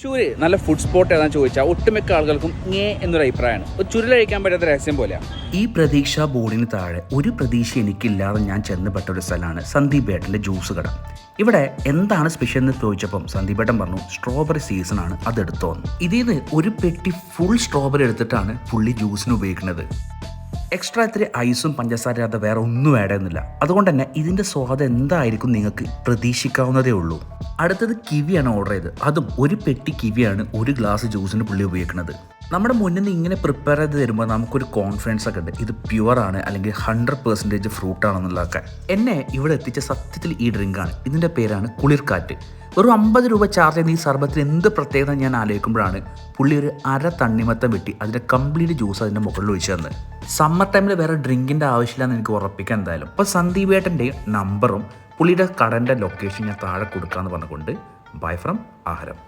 തൃശ്ശൂർ നല്ല food spot ഏതാണെന്ന് ചോദിച്ചാൽ ഒട്ടുമിക്ക ആളുകൾക്കും എന്നൊരു അഭിപ്രായമാണ്. ഒരു ചുരുൾ കഴിക്കാൻ പറ്റാത്ത രഹസ്യം പോലെയാണ്. ഈ പ്രതീക്ഷാ ബോർഡിന് താഴെ ഒരു പ്രതീക്ഷ എനിക്കില്ലാതെ ഞാൻ ചെന്നപ്പെട്ട ഒരു സ്ഥലമാണ് സന്ദീപ് ഏട്ടൻ്റെ ജ്യൂസ് കട. ഇവിടെ എന്താണ് സ്പെഷ്യൽ എന്ന് ചോദിച്ചപ്പം സന്ദീപ് ഏട്ടൻ പറഞ്ഞു സ്ട്രോബെറി സീസൺ ആണ്, അതെടുത്തോന്ന്. ഇതിൽ നിന്ന് ഒരു പെട്ടി ഫുൾ സ്ട്രോബെറി എടുത്തിട്ടാണ് പുള്ളി ജ്യൂസിന് ഉപയോഗിക്കുന്നത്. എക്സ്ട്രാ ഇത്തിരി ഐസും പഞ്ചസാര അത് വേറെ ഒന്നും ആഡ് ചെയ്യുന്നില്ല. അതുകൊണ്ട് തന്നെ ഇതിൻ്റെ സ്വാദം എന്തായിരിക്കും നിങ്ങൾക്ക് പ്രതീക്ഷിക്കാവുന്നതേ ഉള്ളൂ. അടുത്തത് കിവിയാണ് ഓർഡർ ചെയ്ത്. അതും ഒരു പെട്ടി കിവിയാണ് ഒരു ഗ്ലാസ് ജ്യൂസിന് പുള്ളി ഉപയോഗിക്കുന്നത്. നമ്മുടെ മുന്നിൽ നിന്ന് ഇങ്ങനെ പ്രിപ്പയർ ചെയ്ത് തരുമ്പോൾ നമുക്കൊരു കോൺഫിഡൻസ് ഒക്കെ ഉണ്ട്, ഇത് പ്യുവറാണ് അല്ലെങ്കിൽ 100% ഫ്രൂട്ടാണെന്നുള്ളതൊക്കെ. എന്നെ ഇവിടെ എത്തിച്ച സത്യത്തിൽ ഈ ഡ്രിങ്കാണ്. ഇതിൻ്റെ പേരാണ് കുളിർക്കാറ്റ്. ഒരു 50 രൂപ ചാർജ് ചെയ്യുന്ന ഈ സർബത്തിന് എന്ത് പ്രത്യേകത ഞാൻ ആലോചിക്കുമ്പോഴാണ് പുള്ളി ഒരു അര തണ്ണിമത്തം വെട്ടി അതിൻ്റെ കംപ്ലീറ്റ് ജ്യൂസ് അതിൻ്റെ മുകളിൽ ഒഴിച്ചു തന്നത്. സമ്മർ ടൈമിൽ വേറെ ഡ്രിങ്കിൻ്റെ ആവശ്യമില്ലെന്ന് എനിക്ക് ഉറപ്പിക്കാൻ എന്തായാലും. അപ്പോൾ സന്ദീപ് ഏട്ടൻ്റെ നമ്പറും പുള്ളിയുടെ കടൻ്റെ ലൊക്കേഷൻ ഞാൻ താഴെ കൊടുക്കാമെന്ന് പറഞ്ഞുകൊണ്ട് ബൈ ഫ്രം ആഹാരം.